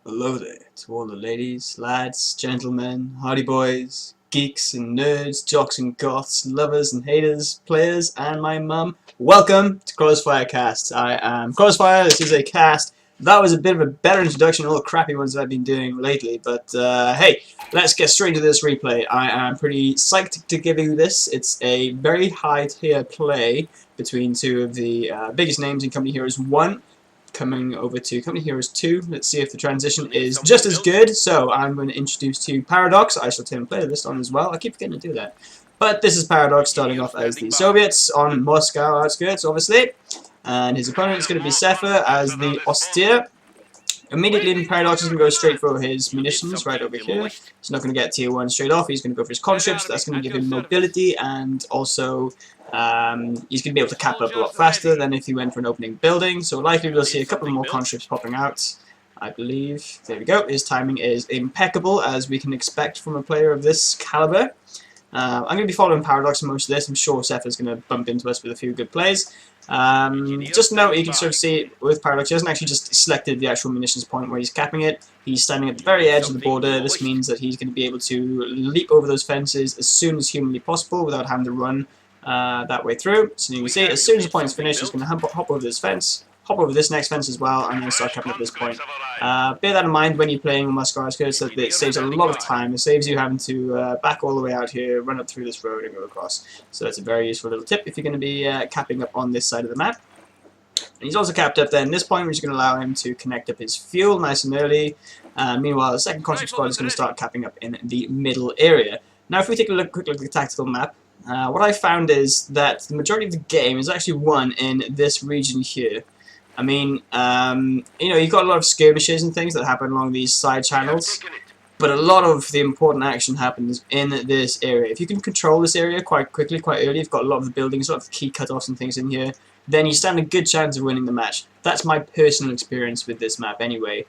Hello there to all the ladies, lads, gentlemen, hardy boys, geeks and nerds, jocks and goths, lovers and haters, players, and my mum. Welcome to Krozzfyre Cast. I am Krozzfyre. This is a cast. That was a bit of a better introduction than all the crappy ones that I've been doing lately, but hey, let's get straight into this replay. I am pretty psyched to give you this. It's a very high tier play between two of the biggest names in Company Heroes 1. Coming over to Company Heroes 2. Let's see if the transition is just as good. So I'm going to introduce to you Paradox. I shall turn play list on as well. I keep forgetting to do that. But this is Paradox starting off as the Soviets on Moscow outskirts, obviously. And his opponent is going to be Sepha as the Austere. Immediately, Paradox is going to go straight for his munitions right over here. He's not going to get tier 1 straight off. He's going to go for his conscripts. That's going to give him mobility and also he's going to be able to cap up a lot faster than if he went for an opening building. So likely we'll see a couple more conscripts popping out, I believe. There we go. His timing is impeccable, as we can expect from a player of this caliber. I'm going to be following Paradox in most of this. I'm sure Sepha is going to bump into us with a few good plays. Just note, you can sort of see with Paradox, he hasn't actually just selected the actual munitions point where he's capping it. He's standing at the very edge of the border. This means that he's going to be able to leap over those fences as soon as humanly possible without having to run that way through. So you can see, as soon as the point is finished, he's going to hop over this fence, hop over this next fence as well, and then start capping up this point. Bear that in mind when you're playing Moscow outskirts, that it saves a lot of time. It saves you having to back all the way out here, run up through this road and go across. So that's a very useful little tip if you're going to be capping up on this side of the map. And he's also capped up then this point, which is going to allow him to connect up his fuel nice and early. Meanwhile, the second conscript squad is going to start capping up in the middle area. Now if we take a quick look at the tactical map, what I found is that the majority of the game is actually won in this region here. I mean, you know, you've got a lot of skirmishes and things that happen along these side channels, but a lot of the important action happens in this area. If you can control this area quite quickly, quite early, you've got a lot of the buildings, a lot of the key cutoffs and things in here, then you stand a good chance of winning the match. That's my personal experience with this map anyway.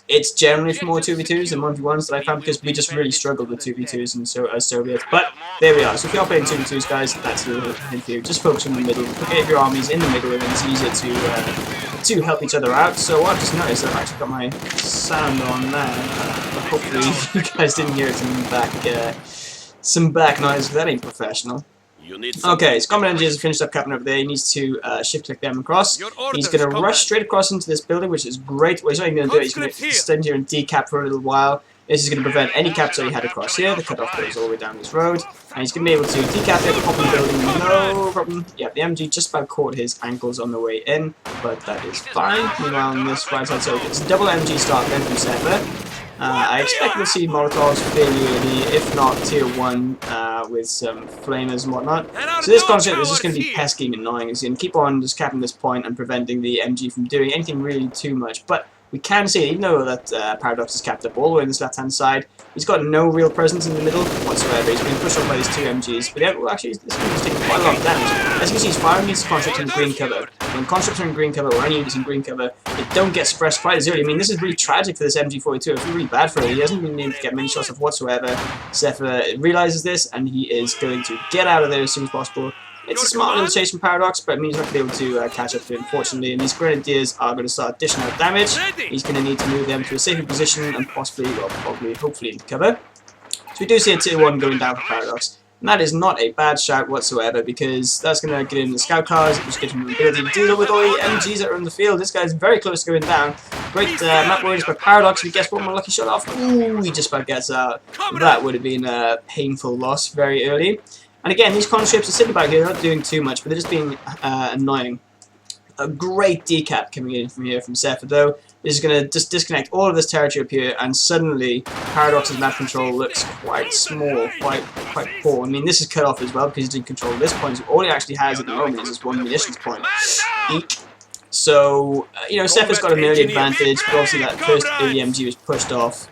It's generally for more 2v2s than 1v1s that I found, because we just really struggled with 2v2s and so as Soviets. But there we are. So if you're playing 2v2s, guys, that's a little hint for you. Just focus on the middle. Get your armies in the middle, and it's easier to help each other out. So what I've just noticed, I've actually got my sound on now. Hopefully you guys didn't hear some back noise. That ain't professional. Okay, so Combat Energy has finished up capping over there. He needs to shift-click them across. He's going to rush straight across into this building, which is great. Well, he's not even going to do it. He's going to stand here and decap for a little while. This is going to prevent any caps that he had across here. The cutoff goes all the way down this road. And he's going to be able to decap it, pop in the building, no problem. Yeah, the MG just about caught his ankles on the way in, but that is fine. Meanwhile, on this right side, so it's double MG start then from Sepha. I expect we'll see Molotovs fairly early, if not tier 1 with some flamers and whatnot. So this concept is just going to be pesky and annoying. It's going to keep on just capping this point and preventing the MG from doing anything really too much. But we can see, even though that Paradox is capped up all the way on this left-hand side, he's got no real presence in the middle whatsoever. He's being pushed off by these two MGs. But yeah, well, actually, this is taking quite a lot of damage. As you can see, he's firing these conscripts in green cover. When conscripts are in green cover, or any units in green cover, they don't get suppressed quite as early. I mean, this is really tragic for this MG42. It's really bad for him. He hasn't been able to get many shots off whatsoever. Sepha realizes this, and he is going to get out of there as soon as possible. It's a smart little chase from Paradox, but it means he's not going to be able to catch up to it, unfortunately. And these Grenadiers are going to start dishing out damage. He's going to need to move them to a safer position and possibly, well, probably, hopefully, into cover. So we do see a tier 1 going down for Paradox. And that is not a bad shout whatsoever, because that's going to get him the scout cars, which gives him the ability to deal with all the MGs that are in the field. This guy's very close to going down. Great map worries by Paradox. If he gets one more lucky shot off, ooh, he just about gets out. That would have been a painful loss very early. And again, these conscripts are sitting back here, they're not doing too much, but they're just being annoying. A great decap coming in from here from Sepha, though. This is going to just disconnect all of this territory up here, and suddenly Paradox's map control looks quite small, quite poor. I mean, this is cut off as well because he didn't control this point. So all he actually has at the moment is this one munitions point. Eek. So, you know, Sepha's got an early advantage, but obviously that first early MG was pushed off.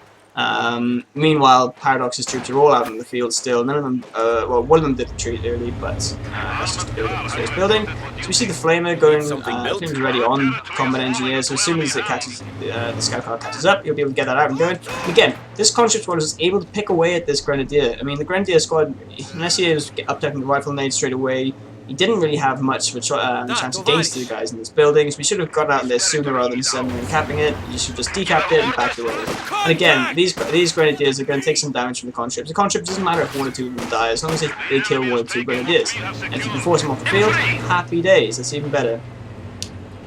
Meanwhile, Paradox's troops are all out in the field still. None of them, well, one of them did retreat early, but that's just a building, this first building. So we see the Flamer going, Flamer's already on Combat Engineer, so as soon as it catches, the Scout Car catches up, you'll be able to get that out and going. And again, this conscript squad is able to pick away at this Grenadier. I mean, the Grenadier squad, unless he is uptaking the rifle nade straight away, he didn't really have much of a chance against the guys in this building, so we should have got out there sooner rather than suddenly capping it. You should just decap it and back away. And again, these grenadiers are going to take some damage from the conscripts. The conscripts doesn't matter if 1 or 2 of them die, as long as they kill 1 or 2 grenadiers. And if you can force them off the field, happy days, that's even better.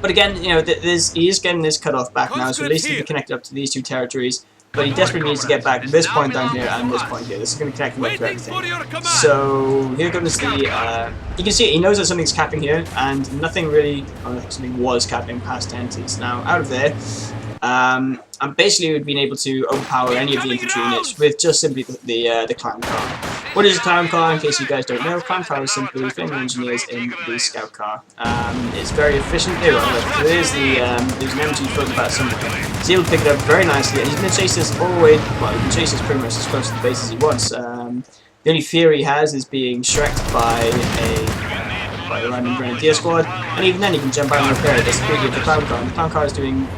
But again, you know, he is getting this cut off back now, so at least he can connect up to these 2 territories. But he desperately needs to get back this point down here and this point here. This is going to connect him up to everything. So here comes the... you can see he knows that something's capping here, and nothing really... Oh, something was capping past enters. Now, out of there, I'm basically being able to overpower any of the infantry units with just simply the clown car. What is a clown car, in case you guys don't know? Clown car is simply flaming engineers in the scout car. It's very efficient. There there's an MG floating about somewhere. He's able to pick it up very nicely, and he's going to chase this all the way. Well, he can chase this pretty much as close to the base as he wants. The only fear he has is being shreked by a random grenadier squad, and even then he can jump out and repair it. That's the beauty of the clown car. And the clown car is doing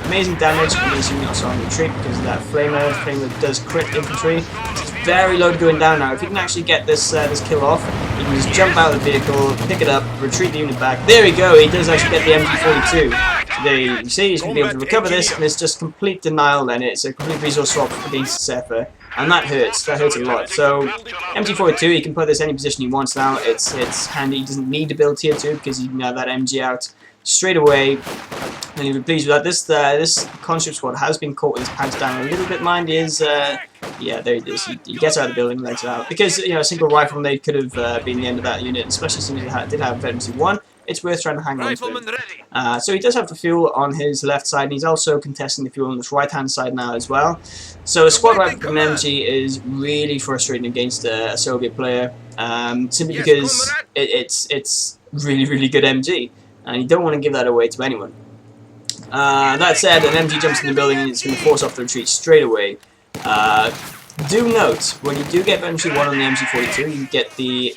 amazing damage against units on retreat because of that flamer. The flamer does crit infantry. It's very low going down now. If he can actually get this kill off, he can just jump out of the vehicle, pick it up, retreat the unit back. There we go. He does actually get the MG42. So there you see, he's going to be able to recover this, and it's just complete denial. Then it's a complete resource swap against Sepha. And that hurts. That hurts a lot. So MG42, he can put this any position he wants now. It's handy. He doesn't need to build tier 2 because he can have that MG out straight away. And he'll be pleased with that. This conscript squad has been caught with his pants down a little bit. Mind is, yeah, there it is. He gets out of the building, legs out because a single rifle nade could have been the end of that unit, especially since he did have veterancy 1. It's worth trying to hang on to him. So he does have the fuel on his left side, and he's also contesting the fuel on his right-hand side now as well. So a squad rifle from an MG is really frustrating against a Soviet player, simply because it's really good MG, and you don't want to give that away to anyone. That said, an MG jumps in the building and it's going to force off the retreat straight away. Do note, when you do get veterancy 1 on the MG42, you get the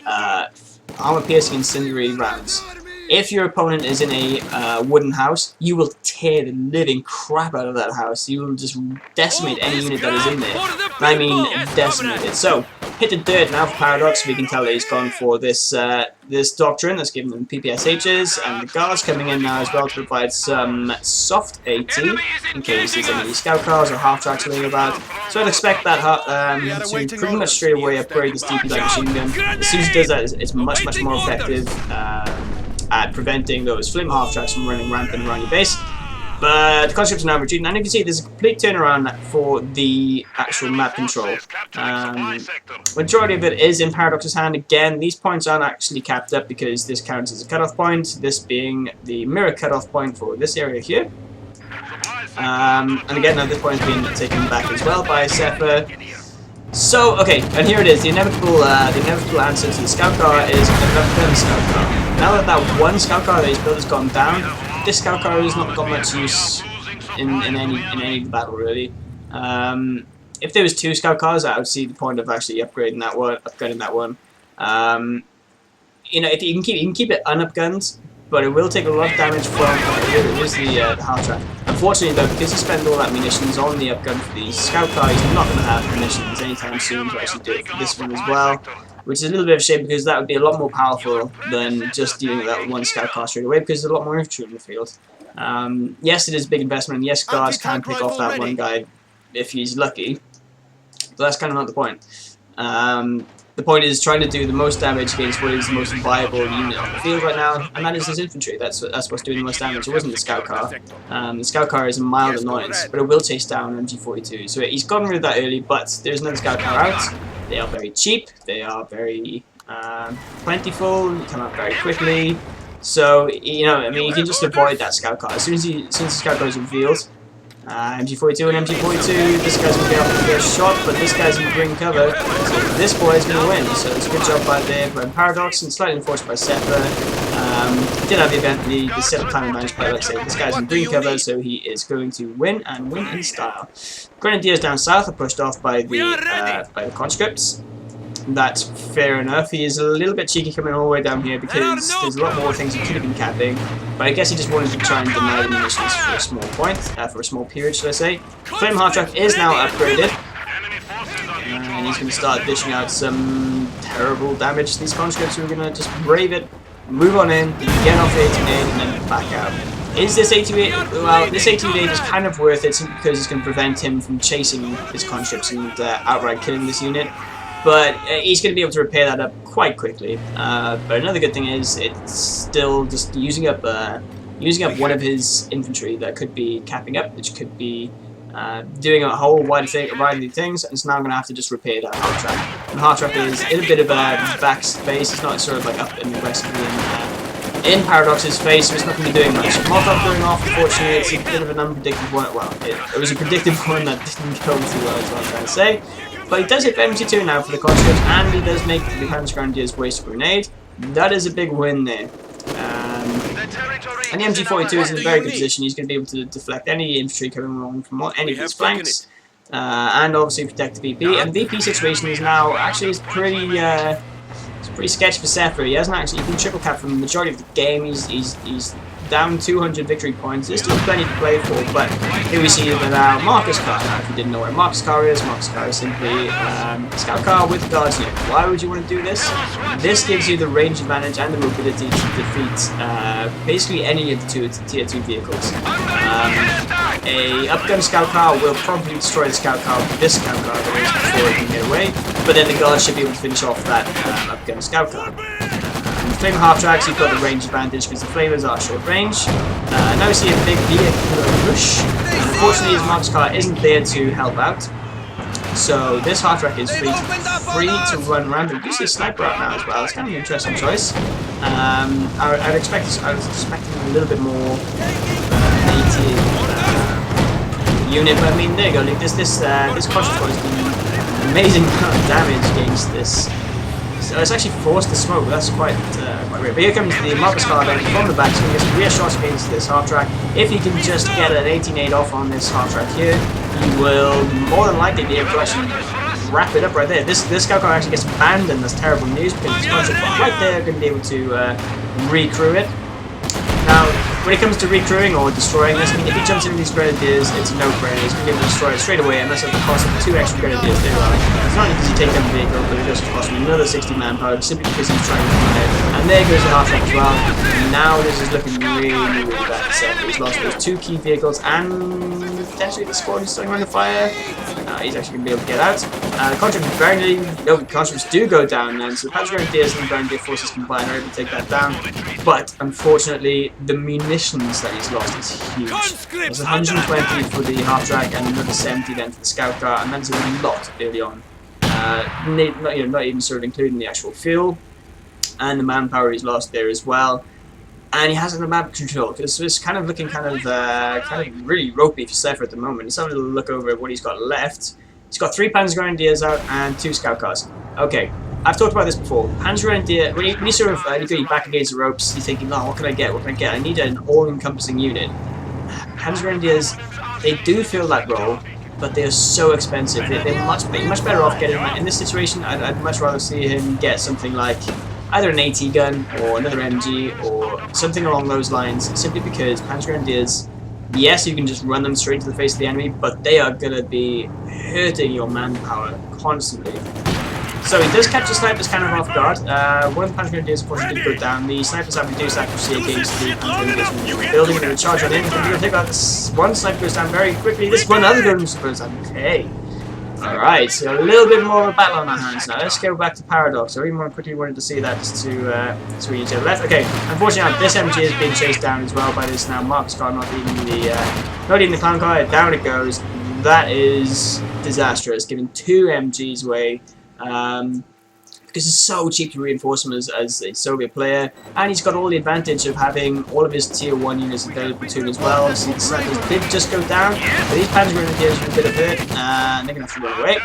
armor-piercing incendiary rounds. If your opponent is in a wooden house, you will tear the living crap out of that house. You will just decimate any unit that is in there. And I mean decimate it. So, hit the dirt now for Paradox. We can tell that he's gone for this this doctrine that's giving them PPSHs, and the guards coming in now as well to provide some soft AT in case there's any scout cars or half-tracks laying about. So I'd expect that to pretty much straight away upgrade this DP light machine gun. As soon as it does that, it's much more effective at preventing those flim half-tracks from running rampant around your base. But the conscripts are now retreating, and you can see there's a complete turnaround for the actual map control. Majority of it is in Paradox's hand. Again, these points aren't actually capped up because this counts as a cutoff point, this being the mirror cutoff point for this area here. And again, now this point has been taken back as well by Sepha. So, okay, and here it is. The inevitable answer to the scout car is another scout car. Now that that one scout car that he's built has gone down, this scout car has not got much use in any of the battle really. If there was 2 scout cars, I would see the point of actually upgrading that one. If you can keep it unupgunned, but it will take a lot of damage from the half track. Unfortunately though, because he spent all that munitions on the upgun for the scout car, he's not going to have munitions anytime soon to actually do it for this one as well. Which is a little bit of a shame because that would be a lot more powerful than just dealing with that one scout car straight away because there's a lot more infantry in the field. Yes, it is a big investment, and yes, guards can pick off that one guy if he's lucky, but that's kind of not the point. The point is trying to do the most damage against what is the most viable unit on the field right now, and that is his infantry. That's what's doing the most damage. It wasn't the scout car. The scout car is a mild annoyance, but it will chase down MG42. So he's gotten rid of that early, but there's another scout car out. They are very cheap. They are very plentiful. You come out very quickly. So you can just avoid that scout car as soon as the scout car is revealed. MG42 and MG42, this guy's going to be able to get a shot, but this guy's going to bring cover, so this boy is going to win. So it's a good job by Paradox, and slightly enforced by Sepha. Did have the setup time advantage, but like I say, this guy's in green cover, so he is going to win, and win in style. Grenadiers down south are pushed off by the conscripts. That's fair enough. He is a little bit cheeky coming all the way down here because there's a lot more things he could have been capping, but I guess he just wanted to try and deny the munitions for a small point, for a small period, should I say. Flame half track is now upgraded. And he's going to start dishing out some terrible damage to these conscripts who are going to just brave it, move on in, get off the 18 aid, and then back out. Is this 18 well, this 18 aid is kind of worth it simply because it's going to prevent him from chasing his conscripts and outright killing this unit. But he's going to be able to repair that up quite quickly. But another good thing is it's still just using up one of his infantry that could be capping up, which could be doing a whole variety of things, and it's now going to have to just repair that half track. And the half track is in a bit of a backspace. It's not sort of like up and aggressively in Paradox's face, so it's not going to be doing much. Molotov going off, unfortunately, it's a bit of an unpredictable one. Well, it was a predictive one that didn't go too well, is what I'm trying to say. But he does hit MG2 now for the conscripts, and he does make the Panzer Grenadiers waste a grenade. That is a big win there. And the MG42 is in a very good position. He's going to be able to deflect any infantry coming along from any of his flanks, and obviously protect the VP. And VP situation is now actually pretty sketchy for Sepha. He hasn't actually been triple cap for the majority of the game. He's down 200 victory points. There's still plenty to play for, but here we see that now Marcus Car. Now, if you didn't know where Marcus Car is simply a scout car with guards unit. Why would you want to do this? This gives you the range advantage and the mobility to defeat basically any of the tier 2 vehicles. A upgun scout car will probably destroy the scout car with this scout car before it can get away, but then the guards should be able to finish off that upgun scout car. Flamer half tracks, you've got the range advantage because the flamers are short range. Now we see a big vehicular push. Unfortunately, his Marcus car isn't there to help out, so this half track is free to run around. But you see a sniper out now as well. It's kind of an interesting choice. I was expecting a little bit more 80 unit, but I mean, there you go. Like this conscious one is doing amazing amount of damage against this. So it's actually forced to smoke, but that's quite weird. But here comes the Marcus car then from the back, so he gets some rear shots against this half track. If he can just get an 18-8 off on this half track here, he will more than likely be able to actually wrap it up right there. This scout car actually gets abandoned. That's terrible news because this contract right there going to be able to recrew it. Now, when it comes to recrewing or destroying this, I mean, if he jumps into these grenadiers, it's a no-brainer. He's going to be able to destroy it straight away, unless it costs him 2 extra grenadiers. It's not only does he take down the vehicle, but it just costs him another 60 manpower simply because he's trying to fly it. And there goes the half track as well. Now this is looking really, really bad for Sepha. He's lost those 2 key vehicles and potentially the squad is starting under fire. He's actually going to be able to get out. The conscripts do go down then, so the Panzer Grenadiers and the Grenadier forces combined are able to take that down. But unfortunately, the munitions that he's lost is huge. There's 120 for the half track and another 70 then for the scout car, and that's a lot early on. Not even sort of including the actual fuel and the manpower he's lost there as well. And he hasn't a map control because it's kind of looking kind of really ropey for Sepha at the moment. Let's have a little look over at what he's got left. He's got 3 Panzer Grenadiers out and 2 scout cars. Okay, I've talked about this before. Panzer Grenadier, when you sort of you're back against the ropes, you're thinking, oh, what can I get? What can I get? I need an all-encompassing unit. Panzer Grenadiers, they do fill that role, but they are so expensive. They're much better off getting in this situation. I'd much rather see him get something like either an AT gun or another MG or something along those lines, simply because Panzer Grenadiers, yes, you can just run them straight to the face of the enemy, but they are going to be hurting your manpower constantly. So he does catch the snipers kind of off guard. One of the Panzer Grenadiers unfortunately did go down. The snipers have reduced accuracy against the Panzer Grenadiers from the building. They're going to charge on in. They're going to take out this one sniper goes down very quickly. This one other goes down. Okay. Alright, so a little bit more of a battle on our hands now. Let's go back to Paradox. I really more quickly wanted to see that just to swing to the left. Okay, unfortunately this MG is being chased down as well by this now Marcus car, not even the clown car. Down it goes. That is disastrous, giving 2 MGs away. Because it's so cheap to reinforce him as a Soviet player, and he's got all the advantage of having all of his tier 1 units in the platoon as well. Obviously the snipers did just go down, but these Panzer Grenadiers are a bit of hurt, and they're going to have to run away.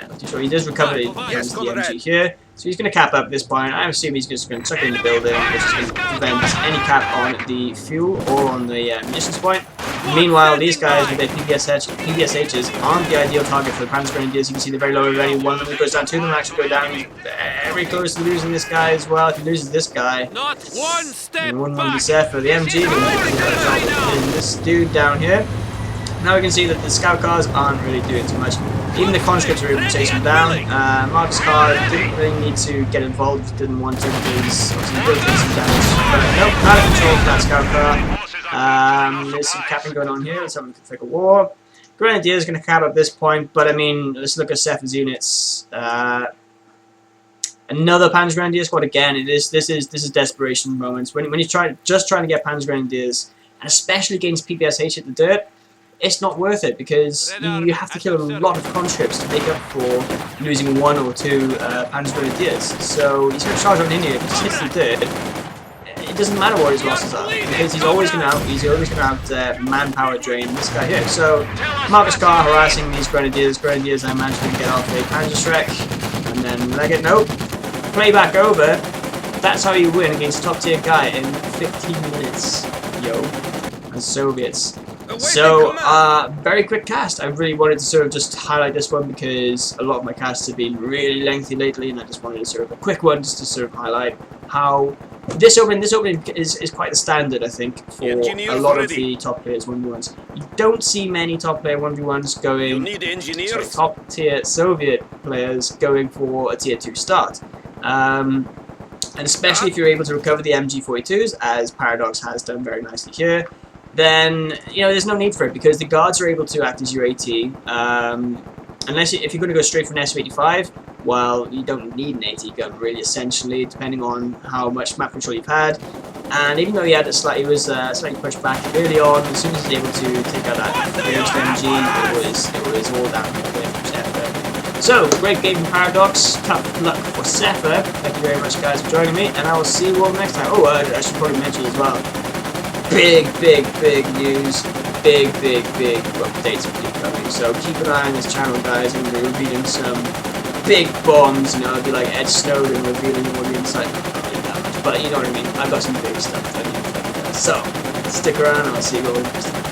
Not too sure, he does recover the MG here, so he's going to cap up at this point. I assume he's just going to chuck it in the building, which is going to prevent any cap on the fuel or on the munitions point. Meanwhile, these guys with their PPSHs aren't the ideal target for the Panzer Grenadiers. You can see they're very low already. One of them goes down, 2 of them actually go down. He's very close to losing this guy as well. If he loses this guy, not one step wouldn't want to be Sepha. The MG and this dude down here. Now we can see that the scout cars aren't really doing too much. Even the conscripts were able to chase him down. Marcus Carr didn't really need to get involved if he didn't want to, because obviously he will take some damage. But nope, out of control for that Scout Car. There's some capping going on here. Let's have a configure war. Grenadier is going to cap at this point, but I mean, let's look at Sepha's units. Another Panzer Grenadier squad again. This is desperation moments when you're just trying to get Panzer Grenadiers, and especially against PPSH at the dirt. It's not worth it, because you have to kill a lot of conscripts to make up for losing 1 or 2 Panzer Grenadiers. So he's going to charge on in here. If he just hits the dirt, it doesn't matter what his losses are, because he's always going to have manpower drain this guy here. So Marcus Carr harassing these Grenadiers. Grenadiers, I imagine, can get off a Panzer Shrek, and then leg it. Nope. Play back over. That's how you win against a top tier guy in 15 minutes. Yo, and Soviets. So, very quick cast. I really wanted to sort of just highlight this one, because a lot of my casts have been really lengthy lately, and I just wanted to sort of a quick one just to sort of highlight how this opening is quite the standard, I think, for a lot of the top players 1v1s. You don't see many top player 1v1s going, top tier Soviet players going for a tier 2 start. And especially if you're able to recover the MG42s, as Paradox has done very nicely here, then there's no need for it, because the guards are able to act as your AT. If you're going to go straight for an S85, well, you don't need an AT gun really, essentially, depending on how much map control you've had. And even though he was slightly pushed back early on, as soon as he was able to take out that first MG, it was all downhill from Sepha. So, great game from Paradox. Tough luck for Sepha. Thank you very much, guys, for joining me, and I will see you all next time. Oh, I should probably mention as well. Big news, big updates will be coming. So keep an eye on this channel, guys. I'm going to be revealing some big bombs. It'll be like Ed Snowden revealing all the inside. Not really that much, but you know what I mean. I've got some big stuff that I need to tell you guys. So stick around, and I'll see you all next time.